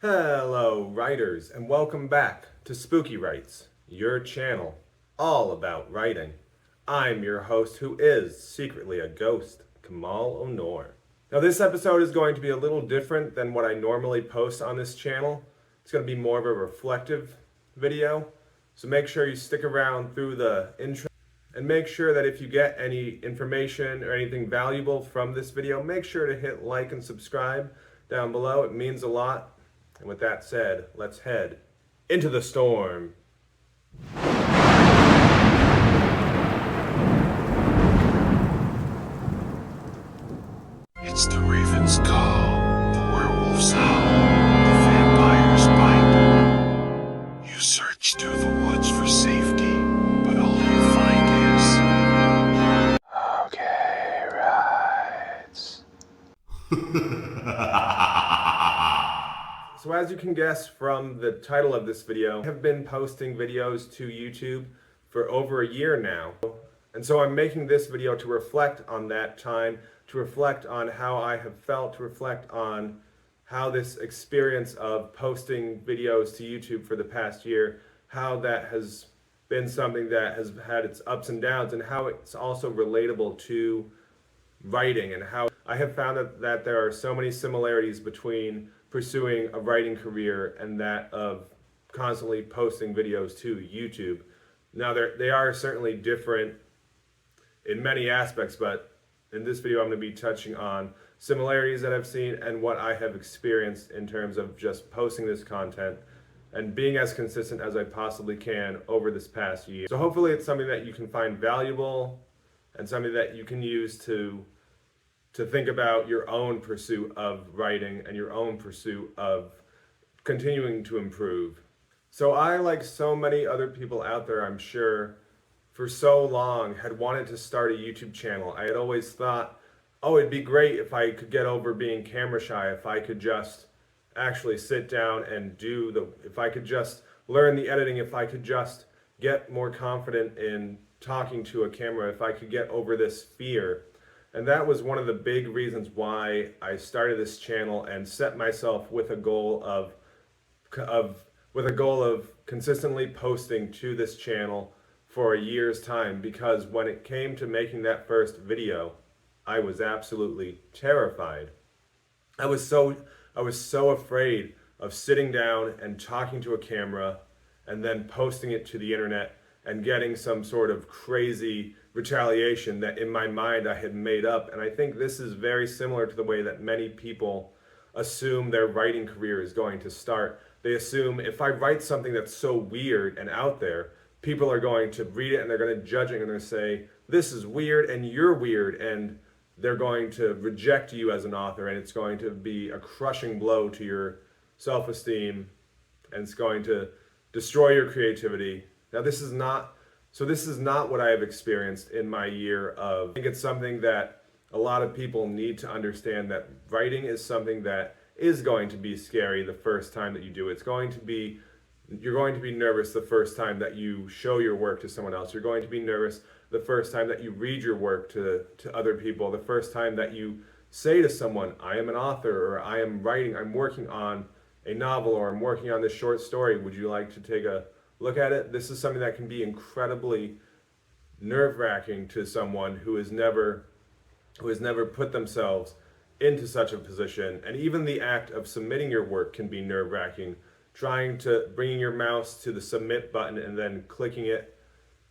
Hello, writers, and welcome back to Spooky Writes, your channel all about writing. I'm your host, who is secretly a ghost, Kamal Onor. Now, this episode is going to be a little different than what I normally post on this channel. It's going to be more of a reflective video, so make sure you stick around through the intro. And make sure that if you get any information or anything valuable from this video, make sure to hit like and subscribe down below. It means a lot. And with that said, let's head into the storm. It's the raven's call, the werewolf's howl, the vampire's bite. You search through the woods for safety, but all you find is... Okay, rights. So as you can guess from the title of this video, I have been posting videos to YouTube for over a year now. And so I'm making this video to reflect on that time, to reflect on how I have felt, to reflect on how this experience of posting videos to YouTube for the past year, how that has been something that has had its ups and downs, and how it's also relatable to writing, and how I have found that there are so many similarities between pursuing a writing career and that of constantly posting videos to YouTube. Now they are certainly different in many aspects, but in this video I'm going to be touching on similarities that I've seen and what I have experienced in terms of just posting this content and being as consistent as I possibly can over this past year. So hopefully it's something that you can find valuable and something that you can use to think about your own pursuit of writing and your own pursuit of continuing to improve. So I, like so many other people out there, I'm sure, for so long had wanted to start a YouTube channel. I had always thought, oh, it'd be great if I could get over being camera shy, if I could just actually sit down and if I could just learn the editing, if I could just get more confident in talking to a camera, if I could get over this fear. And that was one of the big reasons why I started this channel and set myself with a goal of consistently posting to this channel for a year's time, because when it came to making that first video, I was absolutely terrified. I was so afraid of sitting down and talking to a camera and then posting it to the internet and getting some sort of crazy retaliation that in my mind I had made up. And I think this is very similar to the way that many people assume their writing career is going to start. They assume if I write something that's so weird and out there, people are going to read it and they're going to judge it and they're going to say, this is weird and you're weird, and they're going to reject you as an author, and it's going to be a crushing blow to your self-esteem, and it's going to destroy your creativity. Now this is not what I have experienced in my year of, I think it's something that a lot of people need to understand, that writing is something that is going to be scary the first time that you do it. You're going to be nervous the first time that you show your work to someone else. You're going to be nervous the first time that you read your work to other people, the first time that you say to someone, I am an author, or I am writing, I'm working on a novel, or I'm working on this short story. Would you like to take a look at it? This is something that can be incredibly nerve-wracking to someone who has never put themselves into such a position. And even the act of submitting your work can be nerve-wracking. Bringing your mouse to the submit button and then clicking it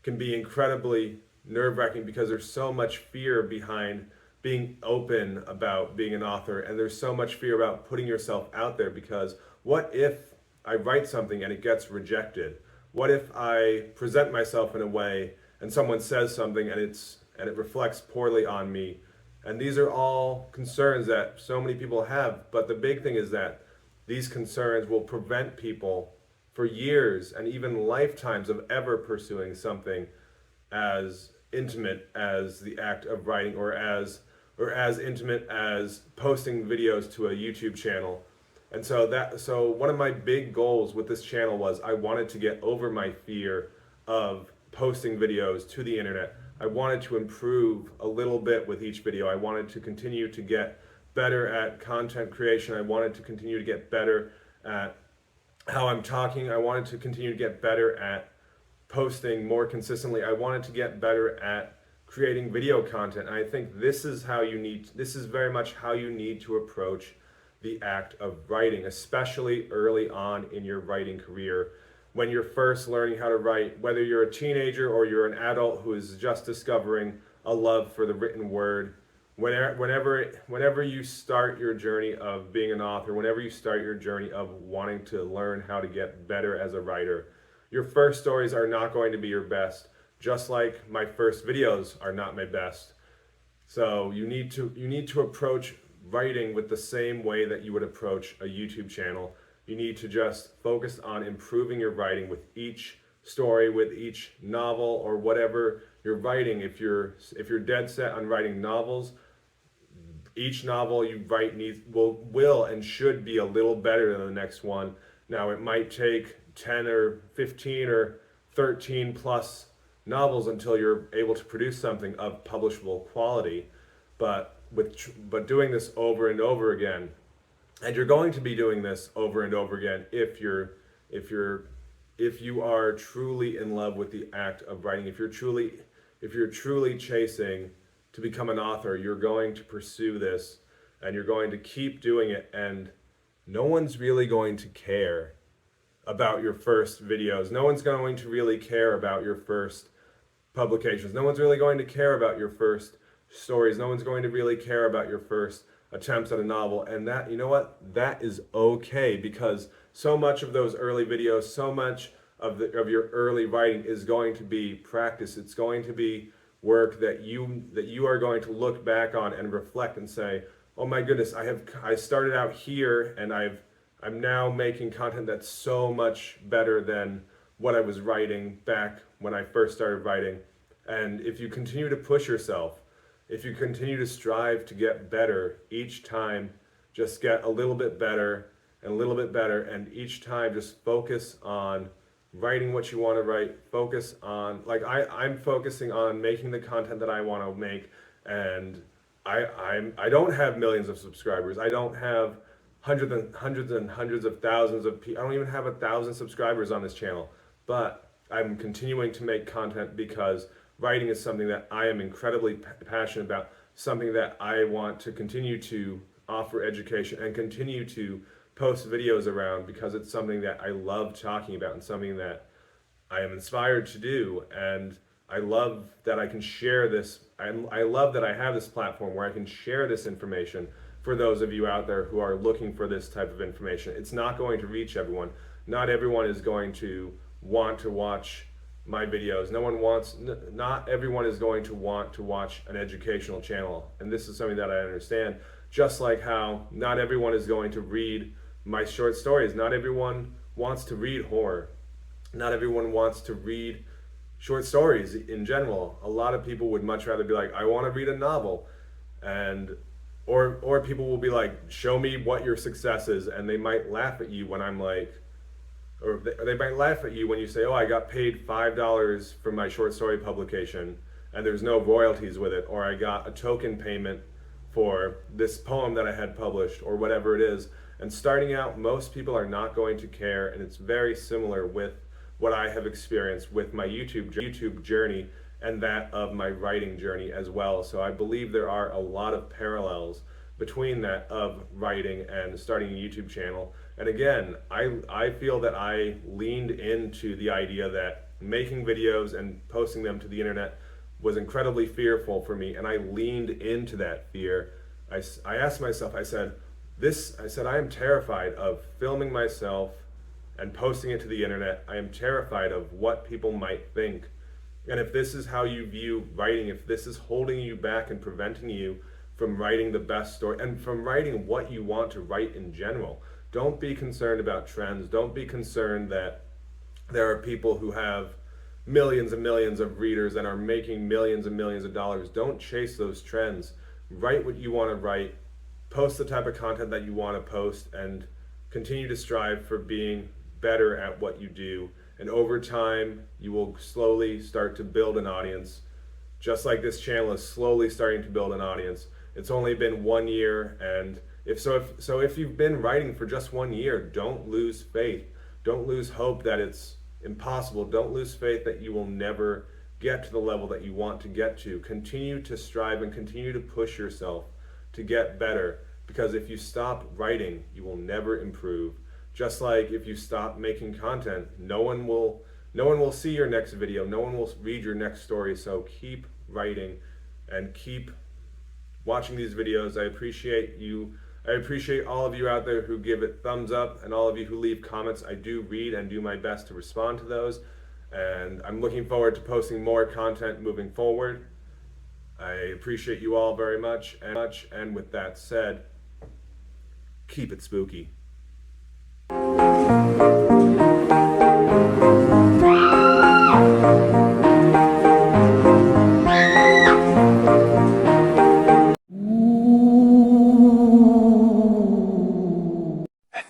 can be incredibly nerve-wracking, because there's so much fear behind being open about being an author, and there's so much fear about putting yourself out there, because what if I write something and it gets rejected? What if I present myself in a way and someone says something and it reflects poorly on me? And these are all concerns that so many people have, but the big thing is that these concerns will prevent people for years and even lifetimes of ever pursuing something as intimate as the act of writing, or as intimate as posting videos to a YouTube channel. And so one of my big goals with this channel was I wanted to get over my fear of posting videos to the internet. I wanted to improve a little bit with each video. I wanted to continue to get better at content creation. I wanted to continue to get better at how I'm talking. I wanted to continue to get better at posting more consistently. I wanted to get better at creating video content. And I think this is very much how you need to approach the act of writing, especially early on in your writing career. When you're first learning how to write, whether you're a teenager or you're an adult who is just discovering a love for the written word, whenever you start your journey of being an author, whenever you start your journey of wanting to learn how to get better as a writer, your first stories are not going to be your best, just like my first videos are not my best. So you need to approach writing with the same way that you would approach a YouTube channel. You need to just focus on improving your writing with each story, with each novel, or whatever you're writing. If you're dead set on writing novels, each novel you write will and should be a little better than the next one. Now it might take 10 or 15 or 13 plus novels until you're able to produce something of publishable quality, but doing this over and over again, and you're going to be doing this over and over again if you are truly in love with the act of writing. If you're truly chasing to become an author, you're going to pursue this and you're going to keep doing it, and no one's really going to care about your first videos. No one's going to really care about your first publications. No one's really going to care about your first stories. No one's going to really care about your first attempts at a novel. And that, you know what? That is okay, because so much of those early videos, so much of your early writing is going to be practice. It's going to be work that you are going to look back on and reflect and say, "Oh my goodness, I started out here and I'm now making content that's so much better than what I was writing back when I first started writing." And if you continue to push yourself, if you continue to strive to get better each time, just get a little bit better and a little bit better, and each time just focus on writing what you want to write. Focus on, like I'm focusing on making the content that I want to make, and I don't have millions of subscribers. I don't have hundreds and hundreds of thousands of people. I don't even have 1,000 subscribers on this channel, but I'm continuing to make content because writing is something that I am incredibly passionate about, something that I want to continue to offer education and continue to post videos around, because it's something that I love talking about and something that I am inspired to do. And I love that I can share this. I love that I have this platform where I can share this information for those of you out there who are looking for this type of information. It's not going to reach everyone. Not everyone is going to want to watch my videos. Not everyone is going to want to watch an educational channel. And this is something that I understand. Just like how not everyone is going to read my short stories. Not everyone wants to read horror. Not everyone wants to read short stories in general. A lot of people would much rather be like, I want to read a novel. Or people will be like, show me what your success is, and they might laugh at you when I'm like, or they might laugh at you when you say, oh, I got paid $5 for my short story publication and there's no royalties with it, or I got a token payment for this poem that I had published, or whatever it is. And starting out, most people are not going to care, and it's very similar with what I have experienced with my YouTube journey and that of my writing journey as well. So I believe there are a lot of parallels between that of writing and starting a YouTube channel. And again, I feel that I leaned into the idea that making videos and posting them to the internet was incredibly fearful for me, and I leaned into that fear. I asked myself, I said, I am terrified of filming myself and posting it to the internet. I am terrified of what people might think. And if this is how you view writing, if this is holding you back and preventing you from writing the best story and from writing what you want to write in general, don't be concerned about trends. Don't be concerned that there are people who have millions and millions of readers and are making millions and millions of dollars. Don't chase those trends. Write what you want to write. Post the type of content that you want to post, and continue to strive for being better at what you do. And over time, you will slowly start to build an audience, just like this channel is slowly starting to build an audience. It's only been 1 year, and If you've been writing for just 1 year, don't lose faith. Don't lose hope that it's impossible. Don't lose faith that you will never get to the level that you want to get to. Continue to strive and continue to push yourself to get better, because if you stop writing, you will never improve. Just like if you stop making content, no one will see your next video, no one will read your next story. So keep writing and keep watching these videos. I appreciate you. I appreciate all of you out there who give it thumbs up and all of you who leave comments. I do read and do my best to respond to those. And I'm looking forward to posting more content moving forward. I appreciate you all very much. And with that said, keep it spooky. And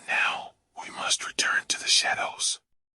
now we must return to the shadows.